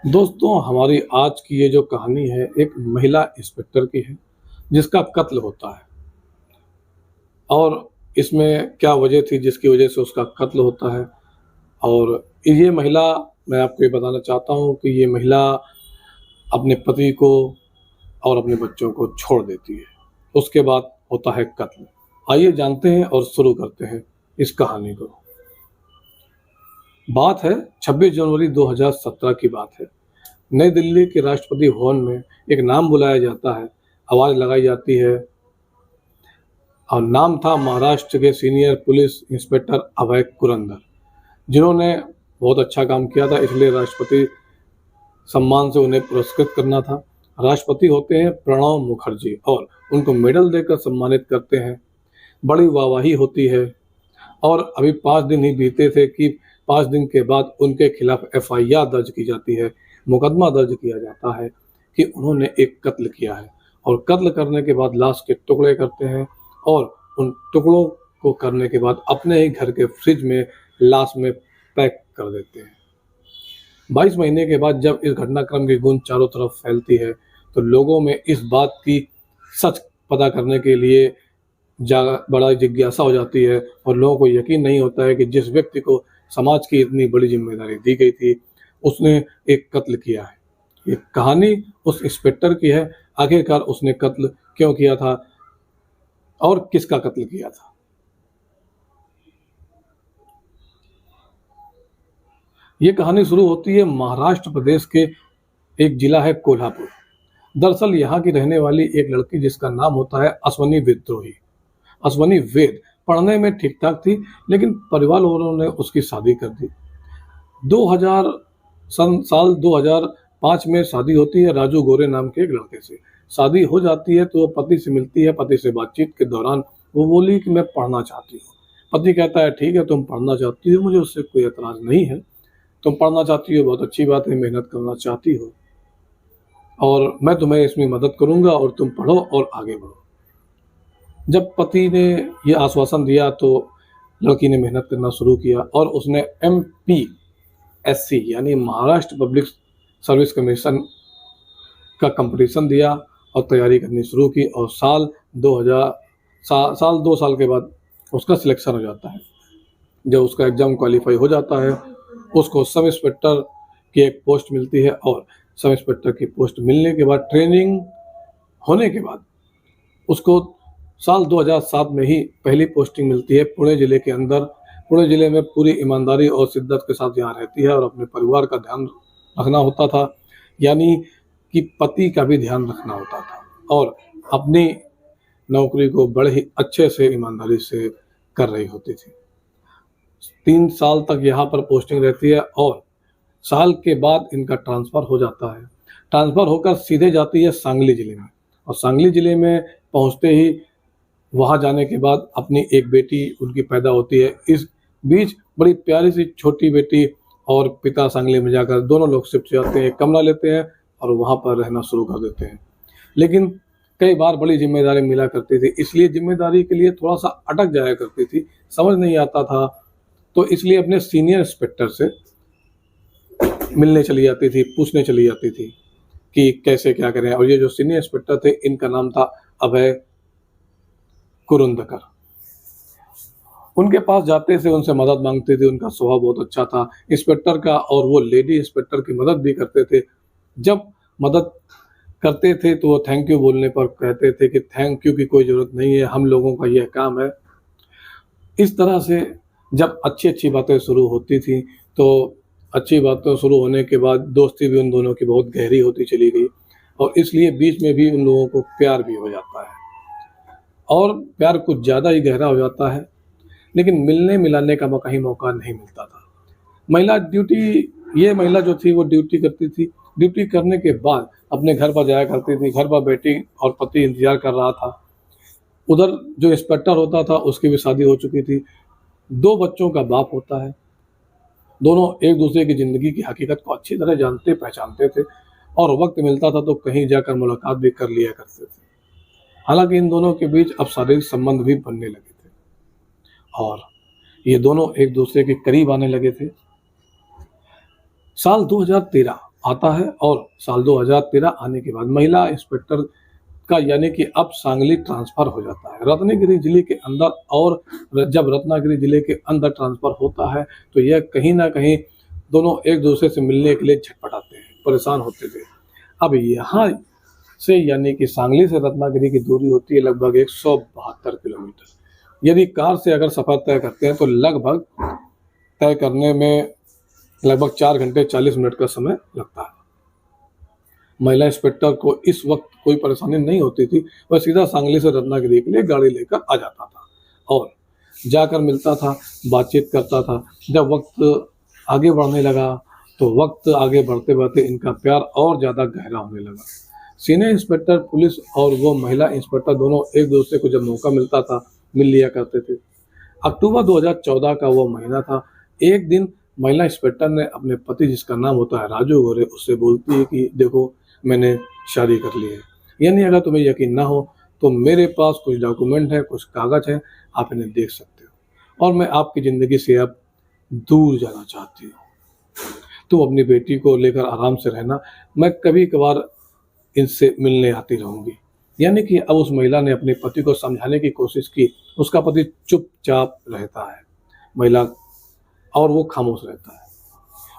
दोस्तों, हमारी आज की ये जो कहानी है, एक महिला इंस्पेक्टर की है, जिसका कत्ल होता है। और इसमें क्या वजह थी जिसकी वजह से उसका कत्ल होता है। और ये महिला, मैं आपको ये बताना चाहता हूँ कि ये महिला अपने पति को और अपने बच्चों को छोड़ देती है। उसके बाद होता है कत्ल। आइए जानते हैं और शुरू करते हैं इस कहानी को। बात है 26 जनवरी 2017 की बात है। नई दिल्ली के राष्ट्रपति भवन में एक नाम बुलाया जाता है, आवाज़ लगाई जाती है और नाम था महाराष्ट्र के सीनियर पुलिस इंस्पेक्टर अभय कुरंदर, जिन्होंने बहुत अच्छा काम किया था, इसलिए राष्ट्रपति सम्मान से उन्हें पुरस्कृत करना था। राष्ट्रपति होते हैं प्रणब मुखर्जी और उनको मेडल देकर सम्मानित करते हैं। बड़ी वाहवाही होती है और अभी 5 दिन ही बीते थे कि 5 दिन के बाद उनके खिलाफ एफआईआर दर्ज की जाती है, मुकदमा दर्ज किया जाता है कि उन्होंने एक कत्ल किया है। और कत्ल करने के बाद लाश के टुकड़े करते हैं और उन टुकड़ों को करने के बाद अपने ही घर के फ्रिज में लाश में पैक कर देते हैं। 22 महीने के बाद जब इस घटनाक्रम की गूंज चारों तरफ फैलती है तो लोगों में इस बात की सच पता करने के लिए बड़ा जिज्ञासा हो जाती है और लोगों को यकीन नहीं होता है कि जिस व्यक्ति को समाज की इतनी बड़ी जिम्मेदारी दी गई थी, उसने एक कत्ल किया है। ये कहानी उस इंस्पेक्टर की है, आखिरकार उसने कत्ल क्यों किया था और किसका कत्ल किया था। ये कहानी शुरू होती है महाराष्ट्र प्रदेश के एक जिला है कोल्हापुर। दरअसल यहाँ की रहने वाली एक लड़की जिसका नाम होता है अश्वनी विद्रोही, अश्वनी वेद, पढ़ने में ठीक ठाक थी, लेकिन परिवार वालों ने उसकी शादी कर दी। 2000 साल 2005 में शादी होती है राजू गोरे नाम के एक लड़के से। शादी हो जाती है तो वो पति से मिलती है। पति से बातचीत के दौरान वो बोली कि मैं पढ़ना चाहती हूँ। पति कहता है ठीक है, तुम पढ़ना चाहती हो, मुझे उससे कोई एतराज़ नहीं है। तुम पढ़ना चाहती हो, बहुत अच्छी बात है, मेहनत करना चाहती हो और मैं तुम्हें इसमें मदद करूँगा और तुम पढ़ो और आगे बढ़ो। जब पति ने ये आश्वासन दिया तो लड़की ने मेहनत करना शुरू किया और उसने MPSC यानी महाराष्ट्र पब्लिक सर्विस कमीशन का कंपटीशन दिया और तैयारी करनी शुरू की और साल 2 साल के बाद उसका सिलेक्शन हो जाता है। जब उसका एग्ज़ाम क्वालिफाई हो जाता है, उसको सब इंस्पेक्टर की एक पोस्ट मिलती है और सब इंस्पेक्टर की पोस्ट मिलने के बाद ट्रेनिंग होने के बाद उसको साल 2007 में ही पहली पोस्टिंग मिलती है पुणे ज़िले के अंदर। पुणे ज़िले में पूरी ईमानदारी और शिद्दत के साथ यहाँ रहती है और अपने परिवार का ध्यान रखना होता था, यानी कि पति का भी ध्यान रखना होता था और अपनी नौकरी को बड़े ही अच्छे से ईमानदारी से कर रही होती थी। 3 साल तक यहाँ पर पोस्टिंग रहती है और साल के बाद इनका ट्रांसफ़र हो जाता है। ट्रांसफ़र होकर सीधे जाती है सांगली ज़िले में और सांगली ज़िले में पहुँचते ही वहाँ जाने के बाद अपनी एक बेटी उनकी पैदा होती है। इस बीच बड़ी प्यारी सी छोटी बेटी और पिता सांगली में जाकर दोनों लोग शिफ्ट हो जाते हैं, कमरा लेते हैं और वहाँ पर रहना शुरू कर देते हैं। लेकिन कई बार बड़ी जिम्मेदारी मिला करती थी, इसलिए जिम्मेदारी के लिए थोड़ा सा अटक जाया करती थी, समझ नहीं आता था, तो इसलिए अपने सीनियर इंस्पेक्टर से मिलने चली जाती थी, पूछने चली जाती थी कि कैसे क्या करें। और ये जो सीनियर इंस्पेक्टर थे, इनका नाम था अभय कुरुंदकर। उनके पास जाते थे, उनसे मदद मांगते थे, उनका स्वभाव बहुत अच्छा था इंस्पेक्टर का और वो लेडी इंस्पेक्टर की मदद भी करते थे। जब मदद करते थे तो वो थैंक यू बोलने पर कहते थे कि थैंक यू की कोई ज़रूरत नहीं है, हम लोगों का यह काम है। इस तरह से जब अच्छी बातें शुरू होती थी तो अच्छी बातें शुरू होने के बाद दोस्ती भी उन दोनों की बहुत गहरी होती चली गई और इसलिए बीच में भी उन लोगों को प्यार भी हो जाता है और प्यार कुछ ज़्यादा ही गहरा हो जाता है। लेकिन मिलने मिलाने का कहीं मौका नहीं मिलता था। ये महिला जो थी वो ड्यूटी करती थी। ड्यूटी करने के बाद अपने घर पर जाया करती थी। घर पर बेटी और पति इंतजार कर रहा था। उधर जो इंस्पेक्टर होता था उसकी भी शादी हो चुकी थी, 2 बच्चों का बाप होता है। दोनों एक दूसरे की ज़िंदगी की हकीकत को अच्छी तरह जानते पहचानते थे और वक्त मिलता था तो कहीं जाकर मुलाकात भी कर लिया करते थे। हालांकि इन दोनों के बीच अब शारीरिक संबंध भी बनने लगे थे और ये दोनों एक दूसरे के करीब आने लगे थे। साल 2013 आता है और साल 2013 आने के बाद महिला इंस्पेक्टर का यानी कि अब सांगली ट्रांसफर हो जाता है रत्नागिरी जिले के अंदर। और जब रत्नागिरी जिले के अंदर ट्रांसफर होता है तो यह कहीं ना कहीं दोनों एक दूसरे से मिलने के लिए झटपटाते हैं, परेशान होते थे। अब यहाँ से यानी कि सांगली से रत्नागिरी की दूरी होती है लगभग 172 किलोमीटर। यदि कार से अगर सफ़र तय करते हैं तो लगभग तय करने में लगभग 4 घंटे 40 मिनट का समय लगता है। महिला इंस्पेक्टर को इस वक्त कोई परेशानी नहीं होती थी, वह सीधा सांगली से रत्नागिरी के लिए गाड़ी लेकर आ जाता था और जाकर मिलता था, बातचीत करता था। जब वक्त आगे बढ़ने लगा तो वक्त आगे बढ़ते बढ़ते इनका प्यार और ज़्यादा गहरा होने लगा। सीनियर इंस्पेक्टर पुलिस और वो महिला इंस्पेक्टर दोनों एक दूसरे को जब मौका मिलता था मिल लिया करते थे। अक्टूबर 2014 का वो महीना था। एक दिन महिला इंस्पेक्टर ने अपने पति, जिसका नाम होता है राजू गोरे, उससे बोलती है कि देखो मैंने शादी कर ली है, यानी अगर तुम्हें यकीन ना हो तो मेरे पास कुछ डॉक्यूमेंट है, कुछ कागज है, आप इन्हें देख सकते हो और मैं आपकी ज़िंदगी से अब दूर जाना चाहती हूँ। तुम अपनी बेटी को लेकर आराम से रहना, मैं कभी कभार इनसे मिलने आती रहूँगी। यानी कि अब उस महिला ने अपने पति को समझाने की कोशिश की। उसका पति चुपचाप रहता है महिला और वो खामोश रहता है।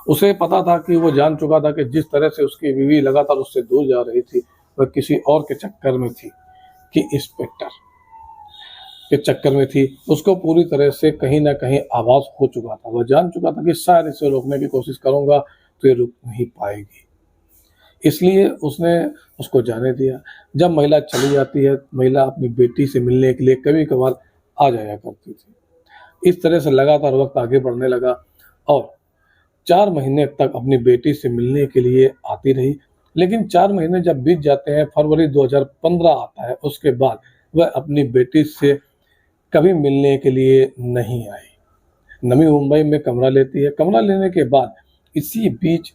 उसे पता था कि वो जान चुका था कि जिस तरह से उसकी बीवी लगातार उससे दूर जा रही थी वह किसी और के चक्कर में थी, कि इंस्पेक्टर के चक्कर में थी। उसको पूरी तरह से कहीं ना कहीं आभास हो चुका था। वह जान चुका था कि शायद इसे रोकने की कोशिश करूंगा तो ये रुक नहीं पाएगी, इसलिए उसने उसको जाने दिया। जब महिला चली जाती है, महिला अपनी बेटी से मिलने के लिए कभी कभार आ जाया करती थी। इस तरह से लगातार वक्त आगे बढ़ने लगा और 4 महीने तक अपनी बेटी से मिलने के लिए आती रही। लेकिन 4 महीने जब बीत जाते हैं, फरवरी 2015 आता है, उसके बाद वह अपनी बेटी से कभी मिलने के लिए नहीं आई। नवी मुंबई में कमरा लेती है। कमरा लेने के बाद इसी बीच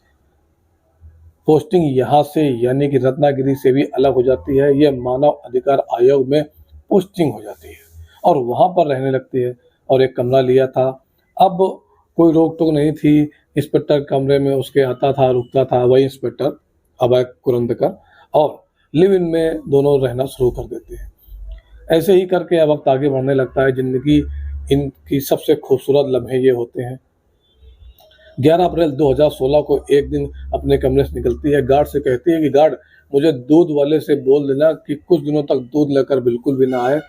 पोस्टिंग यहाँ से यानी कि रत्नागिरी से भी अलग हो जाती है। यह मानव अधिकार आयोग में पोस्टिंग हो जाती है और वहाँ पर रहने लगती है और एक कमरा लिया था। अब कोई रोक टोक नहीं थी। इंस्पेक्टर कमरे में उसके आता था, रुकता था, वही इंस्पेक्टर अभय कुरंदकर, और लिव इन में दोनों रहना शुरू कर देते हैं। ऐसे ही करके अब वक्त आगे बढ़ने लगता है। ज़िंदगी इनकी सबसे खूबसूरत लम्हे ये होते हैं। 11 अप्रैल 2016 को एक दिन अपने कमरे से निकलती है, गार्ड से कहती है कि गार्ड मुझे दूध वाले से बोल देना कि कुछ दिनों तक दूध लेकर बिल्कुल भी ना आए,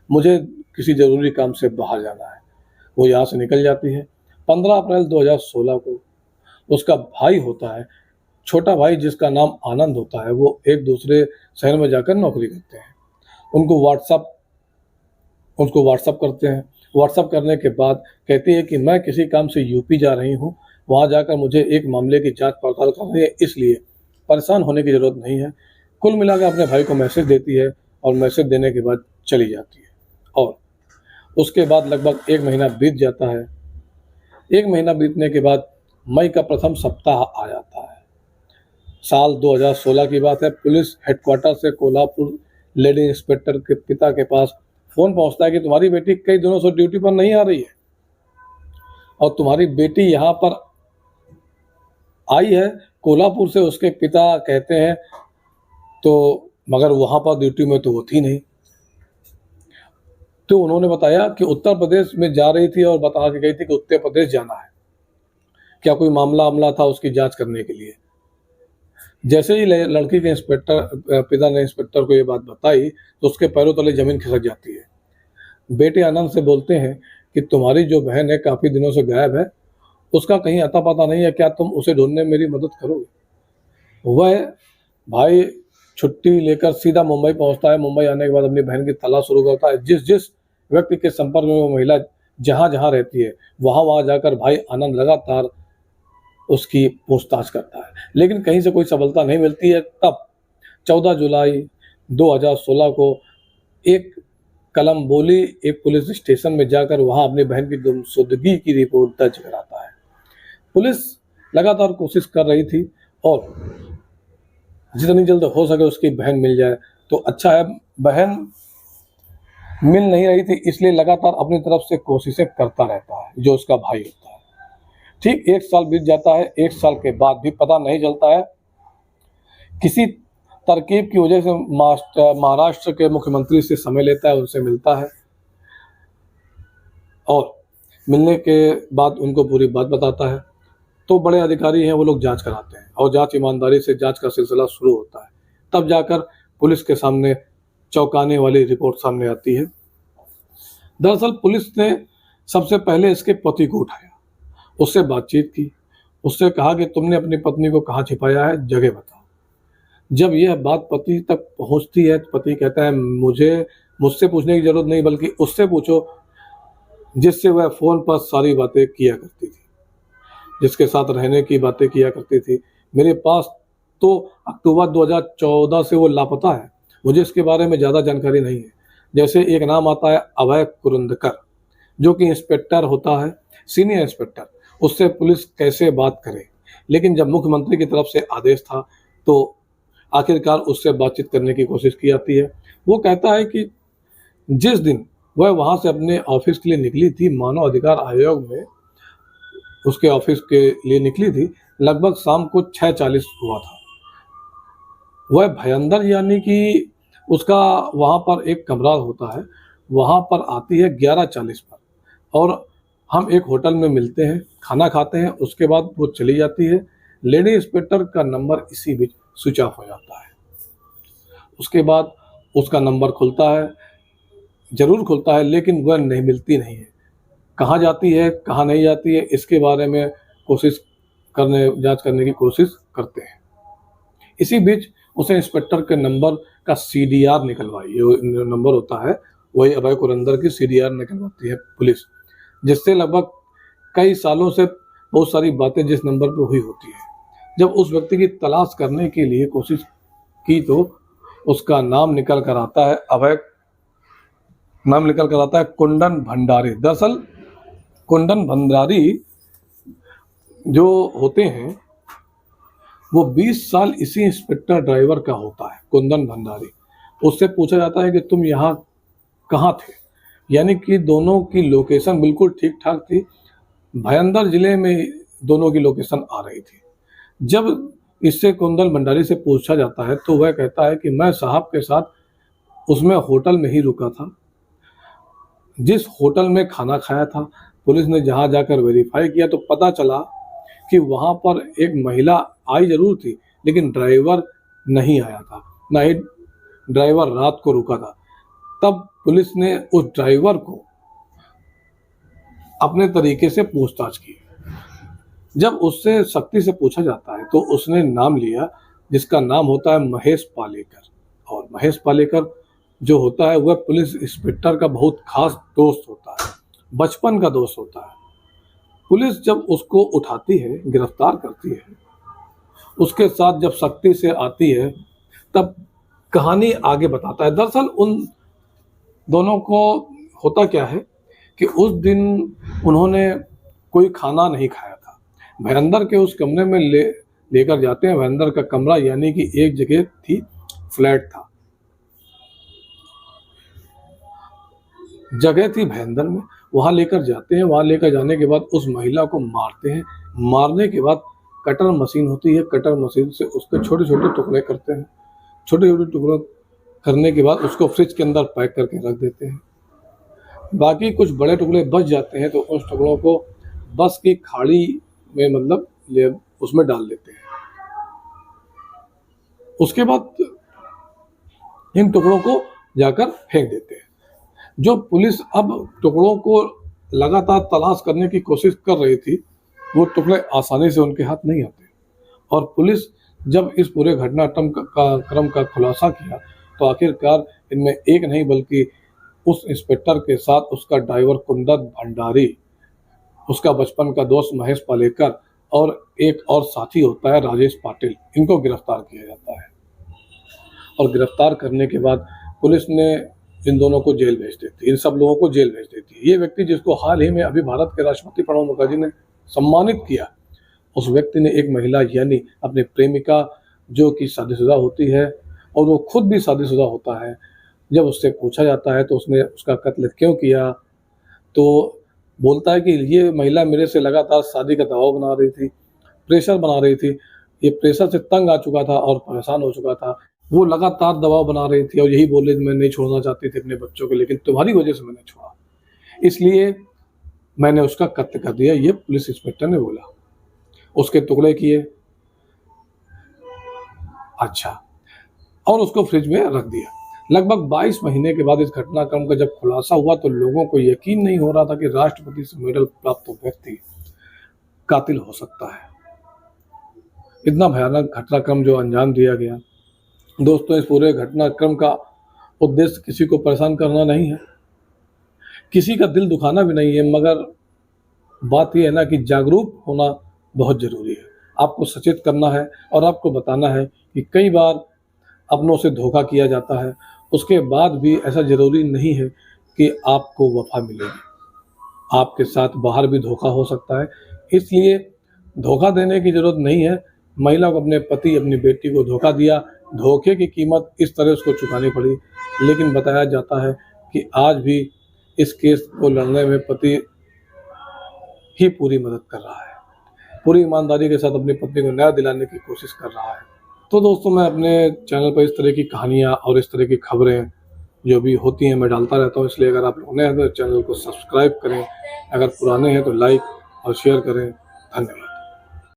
मुझे किसी ज़रूरी काम से बाहर जाना है। वो यहाँ से निकल जाती है। 15 अप्रैल 2016 को उसका भाई होता है, छोटा भाई जिसका नाम आनंद होता है, वो एक दूसरे शहर में जाकर नौकरी करते हैं। उनको व्हाट्सअप करते हैं। व्हाट्सअप करने के बाद कहती है कि मैं किसी काम से यूपी जा रही हूँ, वहाँ जाकर मुझे एक मामले की जांच पड़ताल करनी है, इसलिए परेशान होने की ज़रूरत नहीं है। कुल मिलाकर अपने भाई को मैसेज देती है और मैसेज देने के बाद चली जाती है। और उसके बाद लगभग 1 महीना बीत जाता है। 1 महीना बीतने के बाद मई का प्रथम सप्ताह आ जाता है। साल 2016 की बात है। पुलिस हेडक्वार्टर से कोल्हापुर लेडी इंस्पेक्टर के पिता के पास फ़ोन पहुंचता है कि तुम्हारी बेटी कई दिनों से ड्यूटी पर नहीं आ रही है और तुम्हारी बेटी यहाँ पर आई है कोल्हापुर से। उसके पिता कहते हैं तो मगर वहाँ पर ड्यूटी में तो वो थी नहीं। तो उन्होंने बताया कि उत्तर प्रदेश में जा रही थी और बता के गई थी कि उत्तर प्रदेश जाना है, क्या कोई मामला था उसकी जांच करने के लिए। जैसे ही लड़की के पिता ने इंस्पेक्टर को ये बात बताई तो उसके पैरों तले जमीन खिसक जाती है। बेटे आनंद से बोलते हैं कि तुम्हारी जो बहन है काफ़ी दिनों से गायब है, उसका कहीं अता पता नहीं है, क्या तुम उसे ढूंढने में मेरी मदद करोगे। वह भाई छुट्टी लेकर सीधा मुंबई पहुंचता है। मुंबई आने के बाद अपनी बहन की तलाश शुरू करता है। जिस जिस व्यक्ति के संपर्क में वो महिला जहाँ जहाँ रहती है वहाँ जाकर भाई आनंद लगातार उसकी पूछताछ करता है, लेकिन कहीं से कोई सफलता नहीं मिलती है। तब 14 जुलाई 2016 को एक कलम्बोली एक पुलिस स्टेशन में जाकर वहां अपनी बहन की गुमशुदगी की रिपोर्ट दर्ज कराता है। पुलिस लगातार कोशिश कर रही थी और जितनी जल्द हो सके उसकी बहन मिल जाए तो अच्छा है। बहन मिल नहीं रही थी, इसलिए लगातार अपनी तरफ से कोशिशें करता रहता है जो उसका भाई होता है। ठीक 1 साल बीत जाता है। 1 साल के बाद भी पता नहीं चलता है। किसी तरकीब की वजह से महाराष्ट्र के मुख्यमंत्री से समय लेता है, उनसे मिलता है और मिलने के बाद उनको पूरी बात बताता है। तो बड़े अधिकारी हैं, वो लोग जांच कराते हैं और जांच ईमानदारी से जांच का सिलसिला शुरू होता है। तब जाकर पुलिस के सामने चौंकाने वाली रिपोर्ट सामने आती है। दरअसल पुलिस ने सबसे पहले इसके पति को उठाया, उससे बातचीत की, उससे कहा कि तुमने अपनी पत्नी को कहाँ छिपाया है, जगह बताओ। जब यह बात पति तक पहुंचती है तो पति कहता है मुझसे पूछने की जरूरत नहीं, बल्कि उससे पूछो जिससे वह फोन पर सारी बातें किया करती थी, जिसके साथ रहने की बातें किया करती थी। मेरे पास तो अक्टूबर 2014 से वो लापता है, मुझे इसके बारे में ज़्यादा जानकारी नहीं है। जैसे एक नाम आता है अभय कुरुंदकर, जो कि इंस्पेक्टर होता है, सीनियर इंस्पेक्टर, उससे पुलिस कैसे बात करे। लेकिन जब मुख्यमंत्री की तरफ से आदेश था तो आखिरकार उससे बातचीत करने की कोशिश की जाती है। वो कहता है कि जिस दिन वह वहाँ से अपने ऑफिस के लिए निकली थी, मानव अधिकार आयोग में उसके ऑफिस के लिए निकली थी, लगभग शाम को 6:40 हुआ था। वह भयंदर यानी कि उसका वहाँ पर एक कमरा होता है, वहाँ पर आती है 11:40 पर और हम एक होटल में मिलते हैं, खाना खाते हैं, उसके बाद वो चली जाती है। लेडी इंस्पेक्टर का नंबर इसी बीच स्विच ऑफ हो जाता है। उसके बाद उसका नंबर खुलता है, ज़रूर खुलता है, लेकिन वह नहीं मिलती नहीं है। कहाँ जाती है, कहाँ नहीं जाती है, इसके बारे में जांच करने की कोशिश करते हैं। इसी बीच उसे इंस्पेक्टर के नंबर का सीडीआर निकलवाई, ये नंबर होता है वही अभय कुरंदर की सीडीआर निकलवाती है पुलिस, जिससे लगभग कई सालों से बहुत सारी बातें जिस नंबर पर हुई होती है। जब उस व्यक्ति की तलाश करने के लिए कोशिश की तो उसका नाम निकल कर आता है कुंदन भंडारी। दरअसल कुंदन भंडारी जो होते हैं वो 20 साल इसी इंस्पेक्टर ड्राइवर का होता है, कुंदन भंडारी। उससे पूछा जाता है कि तुम यहाँ कहाँ थे, यानी कि दोनों की लोकेशन बिल्कुल ठीक ठाक थी, भयंदर जिले में दोनों की लोकेशन आ रही थी। जब इससे कुंदन भंडारी से पूछा जाता है तो वह कहता है कि मैं साहब के साथ उसमें होटल में ही रुका था, जिस होटल में खाना खाया था। पुलिस ने जहाँ जाकर वेरीफाई किया तो पता चला कि वहाँ पर एक महिला आई जरूर थी, लेकिन ड्राइवर नहीं आया था, ना ही ड्राइवर रात को रुका था। तब पुलिस ने उस ड्राइवर को अपने तरीके से पूछताछ की। जब उससे सख्ती से पूछा जाता है तो उसने नाम लिया, जिसका नाम होता है महेश पालेकर। और महेश पालेकर जो होता है वह पुलिस इंस्पेक्टर का बहुत खास दोस्त होता है, बचपन का दोस्त होता है। पुलिस जब उसको उठाती है, गिरफ्तार करती है, उसके साथ जब सख्ती से आती है तब कहानी आगे बताता है। दरअसल उन दोनों को होता क्या है कि उस दिन उन्होंने कोई खाना नहीं खाया था। भयंदर के उस कमरे में लेकर जाते हैं। भयंदर का कमरा यानी कि एक जगह थी, फ्लैट था, जगह थी भयंदर में, वहाँ लेकर जाते हैं। वहाँ लेकर जाने के बाद उस महिला को मारते हैं। मारने के बाद कटर मशीन होती है, कटर मशीन से उसके छोटे छोटे टुकड़े करते हैं। छोटे छोटे टुकड़े करने के बाद उसको फ्रिज के अंदर पैक करके रख देते हैं। बाकी कुछ बड़े टुकड़े बच जाते हैं तो उस टुकड़ों को बस की खाड़ी में उसमें डाल देते हैं। उसके बाद इन टुकड़ों को जाकर फेंक देते हैं। जो पुलिस अब टुकड़ों को लगातार तलाश करने की कोशिश कर रही थी, वो टुकड़े आसानी से उनके हाथ नहीं आते। और पुलिस जब इस पूरे घटनाक्रम का खुलासा किया तो आखिरकार इनमें एक नहीं बल्कि उस इंस्पेक्टर के साथ उसका ड्राइवर कुंदन भंडारी, उसका बचपन का दोस्त महेश पालेकर और एक और साथी होता है राजेश पाटिल, इनको गिरफ्तार किया जाता है। और गिरफ्तार करने के बाद पुलिस ने इन दोनों को जेल भेज देती है, इन सब लोगों को जेल भेज देती है। ये व्यक्ति जिसको हाल ही में अभी भारत के राष्ट्रपति प्रणब मुखर्जी ने सम्मानित किया, उस व्यक्ति ने एक महिला यानी अपनी प्रेमिका जो कि शादीशुदा होती है और वो खुद भी शादीशुदा होता है, जब उससे पूछा जाता है तो उसने उसका कत्ल क्यों किया तो बोलता है कि ये महिला मेरे से लगातार शादी का दबाव बना रही थी, प्रेशर बना रही थी। ये प्रेशर से तंग आ चुका था और परेशान हो चुका था। वो लगातार दबाव बना रही थी और यही बोल रही थी मैं नहीं छोड़ना चाहती थी अपने बच्चों को, लेकिन तुम्हारी वजह से मैंने छोड़ा। इसलिए मैंने उसका कत्ल कर दिया, ये पुलिस इंस्पेक्टर ने बोला। उसके टुकड़े किए, अच्छा, और उसको फ्रिज में रख दिया। लगभग 22 महीने के बाद इस घटनाक्रम का जब खुलासा हुआ तो लोगों को यकीन नहीं हो रहा था कि राष्ट्रपति से मेडल प्राप्त व्यक्ति कातिल हो सकता है। इतना भयानक घटनाक्रम जो अंजाम दिया गया। दोस्तों, इस पूरे घटनाक्रम का उद्देश्य किसी को परेशान करना नहीं है, किसी का दिल दुखाना भी नहीं है, मगर बात यह है ना कि जागरूक होना बहुत ज़रूरी है। आपको सचेत करना है और आपको बताना है कि कई बार अपनों से धोखा किया जाता है, उसके बाद भी ऐसा ज़रूरी नहीं है कि आपको वफ़ा मिलेगी। आपके साथ बाहर भी धोखा हो सकता है, इसलिए धोखा देने की ज़रूरत नहीं है। महिला को अपने पति, अपनी बेटी को धोखा दिया, धोखे की कीमत इस तरह उसको चुकानी पड़ी, लेकिन बताया जाता है कि आज भी इस केस को लड़ने में पति ही पूरी मदद कर रहा है, पूरी ईमानदारी के साथ अपनी पत्नी को न्याय दिलाने की कोशिश कर रहा है। तो दोस्तों, मैं अपने चैनल पर इस तरह की कहानियाँ और इस तरह की खबरें जो भी होती हैं मैं डालता रहता हूँ, इसलिए अगर आप लोग नए हैं तो चैनल को सब्सक्राइब करें, अगर पुराने हैं तो लाइक और शेयर करें। धन्यवाद।